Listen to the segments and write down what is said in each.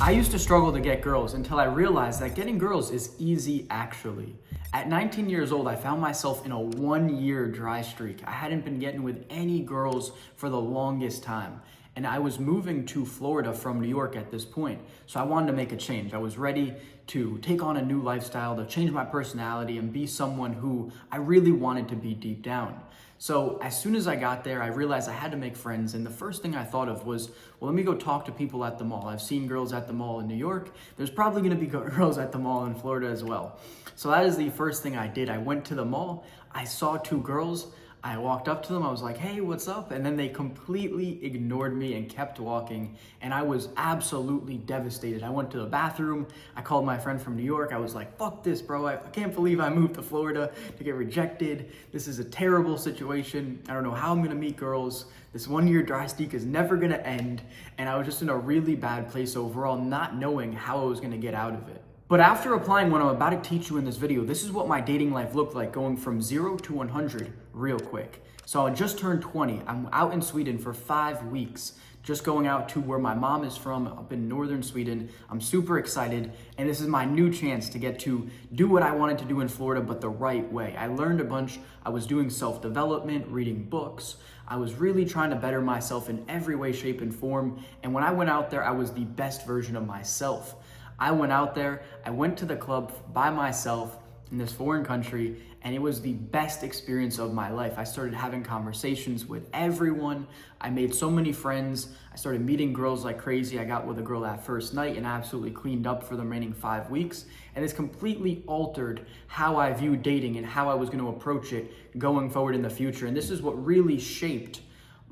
I used to struggle to get girls until I realized that getting girls is easy actually. At 19 years old, I found myself in a 1-year dry streak. I hadn't been getting with any girls for the longest time. And I was moving to Florida from New York at this point. So I wanted to make a change. I was ready to take on a new lifestyle, to change my personality and be someone who I really wanted to be deep down. So as soon as I got there, I realized I had to make friends. And the first thing I thought of was, well, let me go talk to people at the mall. I've seen girls at the mall in New York. There's probably gonna be girls at the mall in Florida as well. So that is the first thing I did. I went to the mall, I saw 2 girls, I walked up to them, I was like, hey, what's up? And then they completely ignored me and kept walking. And I was absolutely devastated. I went to the bathroom, I called my friend from New York. I was like, fuck this, bro. I can't believe I moved to Florida to get rejected. This is a terrible situation. I don't know how I'm gonna meet girls. This 1-year dry streak is never gonna end. And I was just in a really bad place overall, not knowing how I was gonna get out of it. But after applying what I'm about to teach you in this video, this is what my dating life looked like going from 0 to 100 real quick. So I just turned 20. I'm out in Sweden for 5 weeks, just going out to where my mom is from up in northern Sweden. I'm super excited, and this is my new chance to get to do what I wanted to do in Florida, but the right way. I learned a bunch. I was doing self-development, reading books. I was really trying to better myself in every way, shape, and form. And when I went out there, I was the best version of myself. I went out there, I went to the club by myself in this foreign country, and it was the best experience of my life. I started having conversations with everyone. I made so many friends. I started meeting girls like crazy. I got with a girl that first night and absolutely cleaned up for the remaining 5 weeks. And it's completely altered how I view dating and how I was going to approach it going forward in the future. And this is what really shaped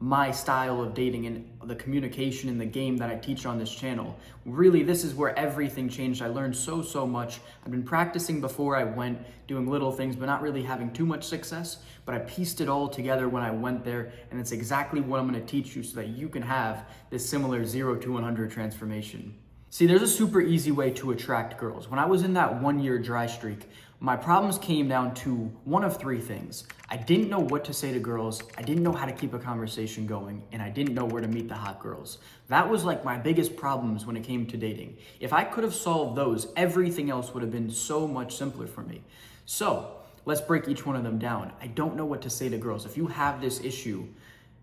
my style of dating and the communication in the game that I teach on this channel. Really, this is where everything changed. I learned so much. I've been practicing before I went, doing little things, but not really having too much success. But I pieced it all together when I went there, and it's exactly what I'm gonna teach you so that you can have this similar 0 to 100 transformation. See, there's a super easy way to attract girls. When I was in that 1-year dry streak, my problems came down to one of 3 things. I didn't know what to say to girls, I didn't know how to keep a conversation going, and I didn't know where to meet the hot girls. That was like my biggest problems when it came to dating. If I could have solved those, everything else would have been so much simpler for me. So, let's break each one of them down. I don't know what to say to girls. If you have this issue,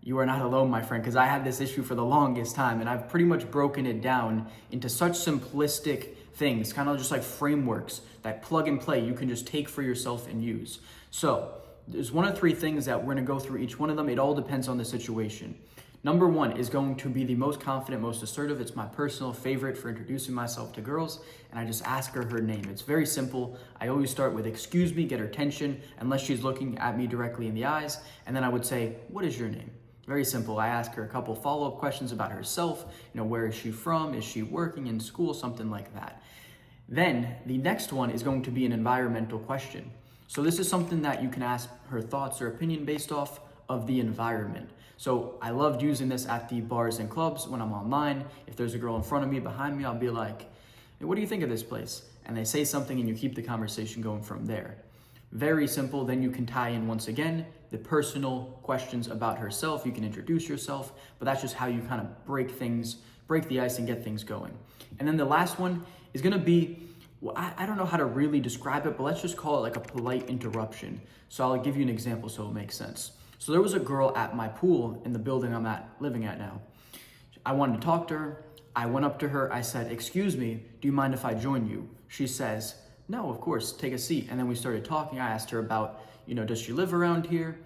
you are not alone, my friend, because I had this issue for the longest time, and I've pretty much broken it down into such simplistic things, kind of just like frameworks that plug and play you can just take for yourself and use. So there's one of 3 things that we're gonna go through each one of them. It all depends on the situation. Number 1 is going to be the most confident, most assertive. It's my personal favorite for introducing myself to girls, and I just ask her name. It's very simple. I always start with excuse me, get her attention, unless she's looking at me directly in the eyes, and then I would say, what is your name? Very simple. I ask her a couple follow-up questions about herself. Where is she from? Is she working in school? Something like that. Then the next one is going to be an environmental question. So this is something that you can ask her thoughts or opinion based off of the environment. So I loved using this at the bars and clubs when I'm online. If there's a girl in front of me, behind me, I'll be like, hey, what do you think of this place? And they say something and you keep the conversation going from there. Very simple. Then you can tie in once again the personal questions about herself. You can introduce yourself, but that's just how you kind of break the ice and get things going. And then the last one is gonna be, well, I don't know how to really describe it, but let's just call it like a polite interruption. So I'll give you an example so it makes sense. So there was a girl at my pool in the building I'm living at now. I wanted to talk to her. I went up to her. I said, excuse me, do you mind if I join you? She says, no, of course, take a seat. And then we started talking. I asked her about, does she live around here?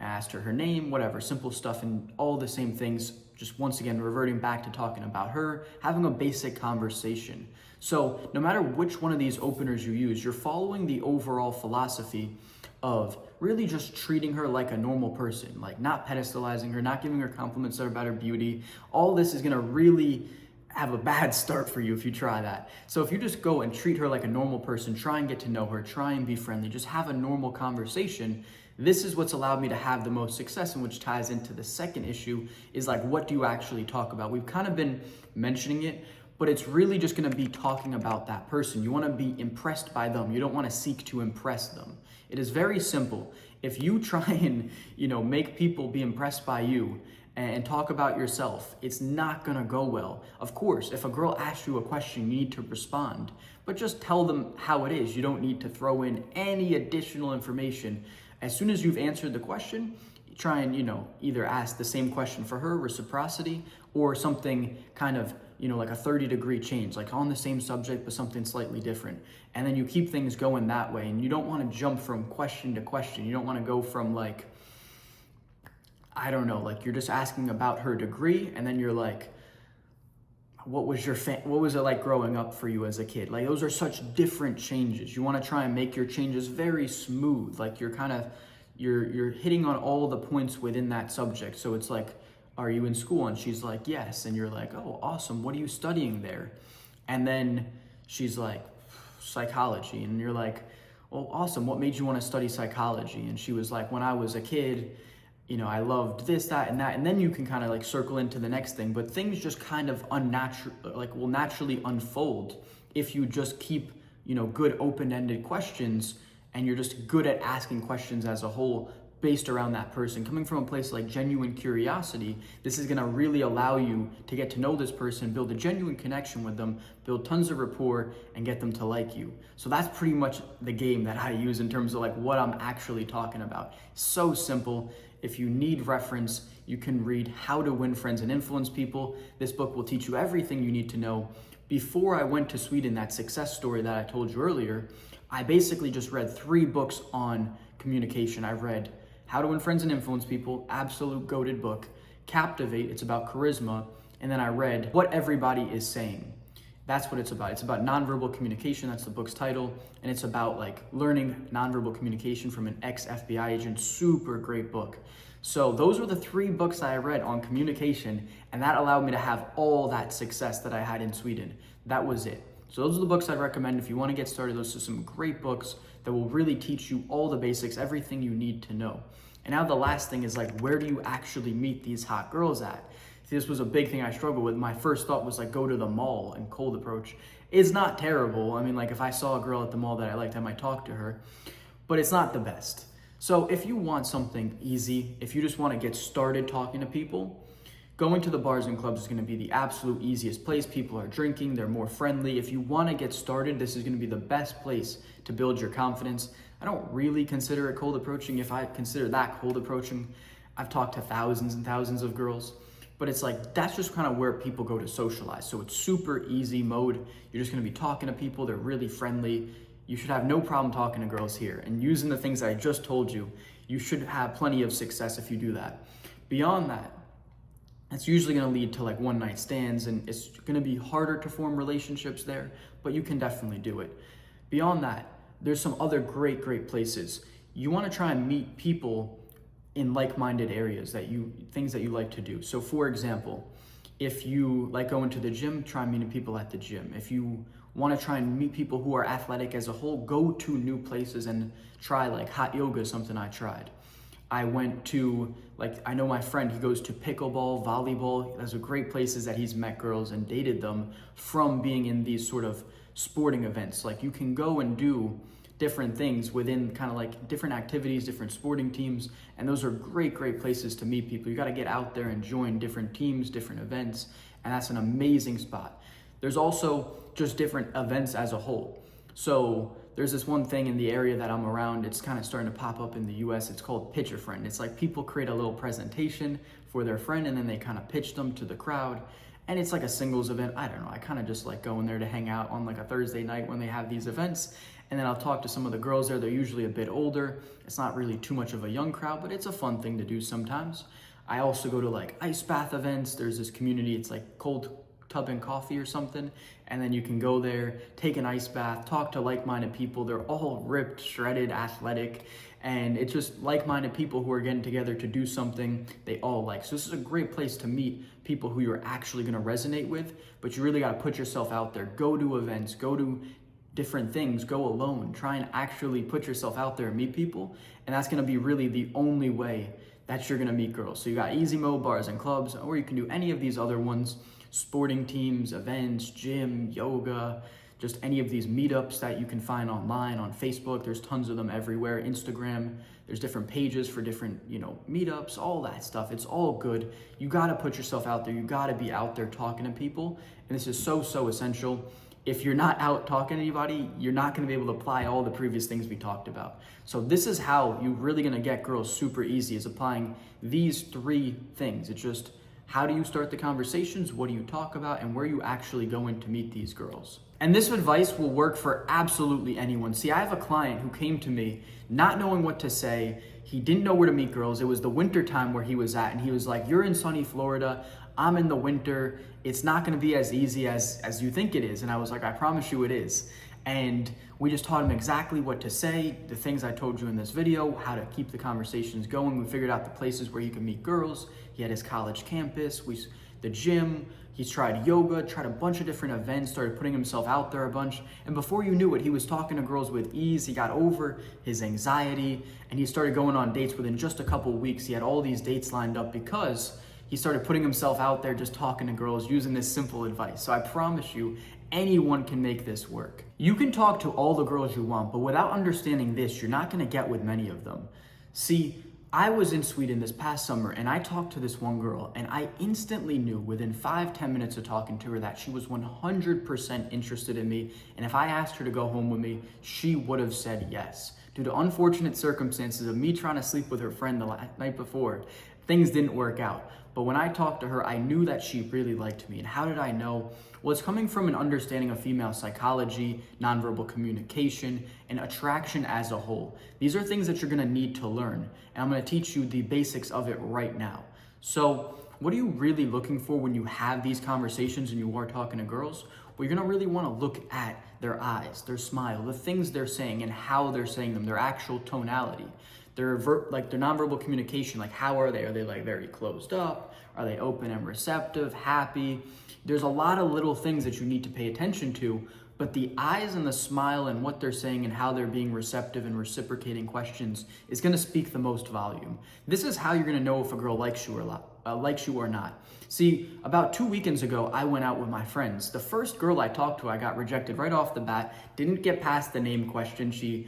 I asked her name, whatever, simple stuff, and all the same things, just once again, reverting back to talking about her, having a basic conversation. So no matter which one of these openers you use, you're following the overall philosophy of really just treating her like a normal person, like not pedestalizing her, not giving her compliments about her beauty. All this is gonna really have a bad start for you if you try that. So if you just go and treat her like a normal person, try and get to know her, try and be friendly, just have a normal conversation, this is what's allowed me to have the most success, and which ties into the second issue is like, what do you actually talk about? We've kind of been mentioning it, but it's really just gonna be talking about that person. You wanna be impressed by them. You don't wanna seek to impress them. It is very simple. If you try and, make people be impressed by you, and talk about yourself, it's not gonna go well. Of course, if a girl asks you a question, you need to respond, but just tell them how it is. You don't need to throw in any additional information. As soon as you've answered the question, try and, either ask the same question for her, reciprocity, or something kind of, like a 30-degree change, like on the same subject, but something slightly different. And then you keep things going that way. And you don't want to jump from question to question. You don't want to go from like, I don't know, like you're just asking about her degree. And then you're like, what was it like growing up for you as a kid? Like those are such different changes. You want to try and make your changes very smooth. Like you're hitting on all the points within that subject. So it's like, are you in school? And she's like, yes. And you're like, oh, awesome. What are you studying there? And then she's like, psychology. And you're like, well, awesome. What made you want to study psychology? And she was like, when I was a kid, I loved this, that, and that. And then you can kind of like circle into the next thing. But things just kind of will naturally unfold if you just keep, good open-ended questions, and you're just good at asking questions as a whole based around that person. Coming from a place like genuine curiosity, this is gonna really allow you to get to know this person, build a genuine connection with them, build tons of rapport, and get them to like you. So that's pretty much the game that I use in terms of like what I'm actually talking about. So simple. If you need reference, you can read How to Win Friends and Influence People. This book will teach you everything you need to know. Before I went to Sweden, that success story that I told you earlier, I basically just read 3 books on communication. I read How to Win Friends and Influence People, absolute goated book. Captivate, it's about charisma. And then I read What Everybody Is Saying. That's what it's about. It's about nonverbal communication. That's the book's title. And it's about like learning nonverbal communication from an ex-FBI agent. Super great book. So those were the 3 books that I read on communication, and that allowed me to have all that success that I had in Sweden. That was it. So those are the books I'd recommend if you want to get started. Those are some great books that will really teach you all the basics, everything you need to know. And now the last thing is like, where do you actually meet these hot girls at? See, this was a big thing I struggled with. My first thought was like, go to the mall and cold approach. It's not terrible. I mean, like if I saw a girl at the mall that I liked, I might talk to her, but it's not the best. So if you want something easy, if you just want to get started talking to people, going to the bars and clubs is going to be the absolute easiest place. People are drinking, they're more friendly. If you want to get started, this is going to be the best place to build your confidence. I don't really consider it cold approaching. If I consider that cold approaching, I've talked to thousands and thousands of girls, but it's like, that's just kind of where people go to socialize. So it's super easy mode. You're just going to be talking to people. They're really friendly. You should have no problem talking to girls here. And using the things I just told you, you should have plenty of success if you do that. Beyond that, it's usually going to lead to like one-night stands, and it's going to be harder to form relationships there, but you can definitely do it. Beyond that, there's some other great places. You want to try and meet people in like-minded areas, things that you like to do. So for example, if you like going to the gym, try meeting people at the gym. If you want to try and meet people who are athletic as a whole, go to new places and try, like hot yoga is something I tried. I went to, I know my friend, he goes to pickleball, volleyball. Those are great places that he's met girls and dated them from being in these sort of sporting events. Like you can go and do different things within kind of like different activities, different sporting teams, and those are great places to meet people. You got to get out there and join different teams, different events, and that's an amazing spot. There's also just different events as a whole. So there's this one thing in the area that I'm around, it's kind of starting to pop up in the US, it's called Pitch a Friend. It's like people create a little presentation for their friend and then they kind of pitch them to the crowd. And it's like a singles event. I don't know, I kind of just like going there to hang out on like a Thursday night when they have these events. And then I'll talk to some of the girls there. They're usually a bit older. It's not really too much of a young crowd, but it's a fun thing to do sometimes. I also go to like ice bath events. There's this community, it's like cold tub and coffee or something, and then you can go there, take an ice bath, talk to like-minded people. They're all ripped, shredded, athletic, and it's just like-minded people who are getting together to do something they all like. So this is a great place to meet people who you're actually going to resonate with, but you really got to put yourself out there. Go to events, go to different things, go alone, try and actually put yourself out there and meet people, and that's going to be really the only way that you're going to meet girls. So you got easy mode, bars and clubs, or you can do any of these other ones. Sporting teams, events, gym, yoga, just any of these meetups that you can find online on Facebook. There's tons of them everywhere. Instagram, There's different pages for different, meetups, all that stuff. It's all good. You gotta put yourself out there. You gotta be out there talking to people. And this is so, so essential. If you're not out talking to anybody, you're not gonna be able to apply all the previous things we talked about. So this is how you're really gonna get girls super easy, is applying these 3 things. It's just, how do you start the conversations? What do you talk about? And where are you actually going to meet these girls? And this advice will work for absolutely anyone. See, I have a client who came to me not knowing what to say. He didn't know where to meet girls. It was the winter time where he was at, and he was like, you're in sunny Florida, I'm in the winter. It's not gonna be as easy as you think it is. And I was like, I promise you it is. And we just taught him exactly what to say, the things I told you in this video, how to keep the conversations going. We figured out the places where he could meet girls. He had his college campus, the gym. He's tried yoga, tried a bunch of different events, started putting himself out there a bunch. And before you knew it, he was talking to girls with ease. He got over his anxiety, and he started going on dates within just a couple of weeks. He had all these dates lined up because he started putting himself out there, just talking to girls, using this simple advice. So I promise you, anyone can make this work. You can talk to all the girls you want, but without understanding this, you're not gonna get with many of them. See, I was in Sweden this past summer, and I talked to this one girl, and I instantly knew within 5-10 minutes of talking to her that she was 100% interested in me, and if I asked her to go home with me, she would have said yes. Due to unfortunate circumstances of me trying to sleep with her friend the night before, things didn't work out. But when I talked to her, I knew that she really liked me. And how did I know? Well, it's coming from an understanding of female psychology, nonverbal communication, and attraction as a whole. These are things that you're gonna need to learn, and I'm gonna teach you the basics of it right now. So, what are you really looking for when you have these conversations and you are talking to girls? Well, you're gonna really wanna look at their eyes, their smile, the things they're saying and how they're saying them, their actual tonality. Their nonverbal communication, like how are they? Are they like very closed up? Are they open and receptive, happy? There's a lot of little things that you need to pay attention to, but the eyes and the smile and what they're saying and how they're being receptive and reciprocating questions is gonna speak the most volume. This is how you're gonna know if a girl likes you or not. See, about 2 weekends ago, I went out with my friends. The first girl I talked to, I got rejected right off the bat, didn't get past the name question. She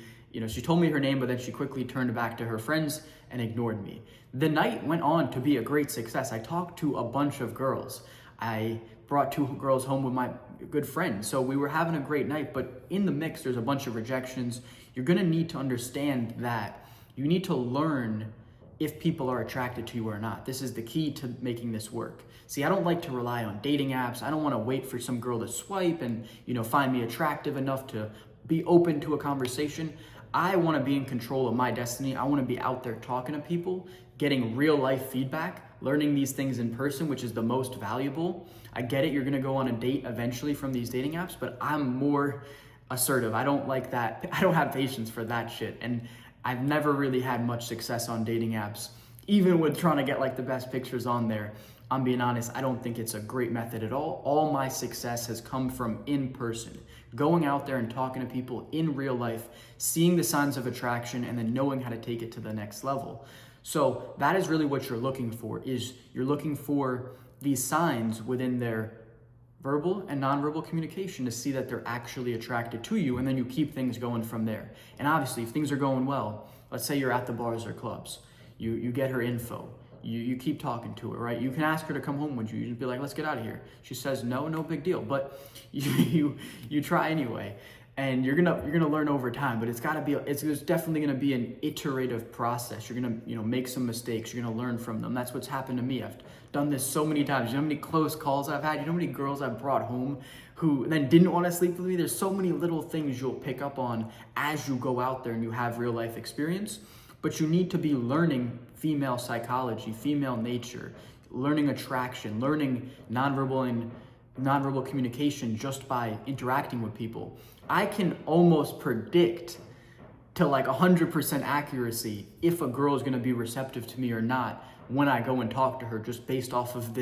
told me her name, but then she quickly turned back to her friends and ignored me. The night went on to be a great success. I talked to a bunch of girls. I brought 2 girls home with my good friend. So we were having a great night, but in the mix, there's a bunch of rejections. You're gonna need to understand that you need to learn if people are attracted to you or not. This is the key to making this work. See, I don't like to rely on dating apps. I don't wanna wait for some girl to swipe and find me attractive enough to be open to a conversation. I wanna be in control of my destiny. I wanna be out there talking to people, getting real life feedback, learning these things in person, which is the most valuable. I get it, you're gonna go on a date eventually from these dating apps, but I'm more assertive. I don't like that. I don't have patience for that shit. And I've never really had much success on dating apps, even with trying to get like the best pictures on there. I'm being honest, I don't think it's a great method at all. All my success has come from in person, going out there and talking to people in real life, seeing the signs of attraction, and then knowing how to take it to the next level. So that is really what you're looking for, is you're looking for these signs within their verbal and nonverbal communication to see that they're actually attracted to you, and then you keep things going from there. And obviously, if things are going well, let's say you're at the bars or clubs, you get her info, you keep talking to her, right? You can ask her to come home with you. You just be like, let's get out of here. She says no big deal, but you try anyway. And you're gonna learn over time, but it's definitely gonna be an iterative process. You're gonna make some mistakes. You're gonna learn from them. That's what's happened to me. I've done this so many times. You know how many close calls I've had? You know how many girls I've brought home who then didn't want to sleep with me? There's so many little things you'll pick up on as you go out there and you have real life experience. But you need to be learning female psychology, female nature, learning attraction, learning nonverbal communication just by interacting with people. I can almost predict to like 100% accuracy if a girl is going to be receptive to me or not when I go and talk to her, just based off of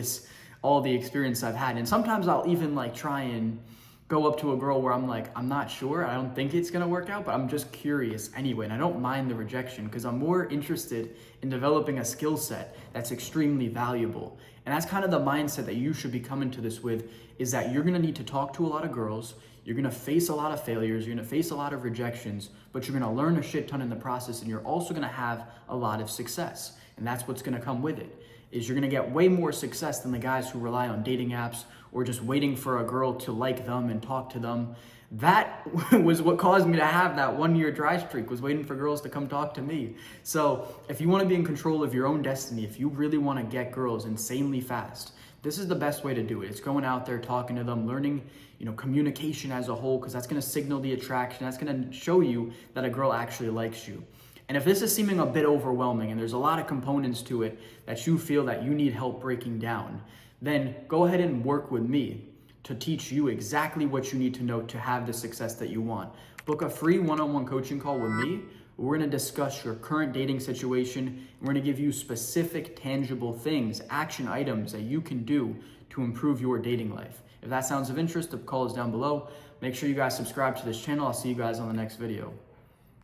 all the experience I've had. And sometimes I'll even like try and go up to a girl where I'm like, I'm not sure, I don't think it's gonna work out, but I'm just curious anyway, and I don't mind the rejection because I'm more interested in developing a skill set that's extremely valuable. And that's kind of the mindset that you should be coming to this with, is that you're gonna need to talk to a lot of girls, you're gonna face a lot of failures, you're gonna face a lot of rejections, but you're gonna learn a shit ton in the process, and you're also gonna have a lot of success. And that's what's gonna come with it, is you're gonna get way more success than the guys who rely on dating apps or just waiting for a girl to like them and talk to them. That was what caused me to have that 1 year dry streak, was waiting for girls to come talk to me. So if you want to be in control of your own destiny, if you really want to get girls insanely fast, this is the best way to do it. It's going out there, talking to them, learning, communication as a whole, because that's going to signal the attraction. That's going to show you that a girl actually likes you. And if this is seeming a bit overwhelming and there's a lot of components to it that you feel that you need help breaking down, then go ahead and work with me to teach you exactly what you need to know to have the success that you want. Book a free one-on-one coaching call with me. We're gonna discuss your current dating situation, and we're gonna give you specific, tangible things, action items that you can do to improve your dating life. If that sounds of interest, the call is down below. Make sure you guys subscribe to this channel. I'll see you guys on the next video.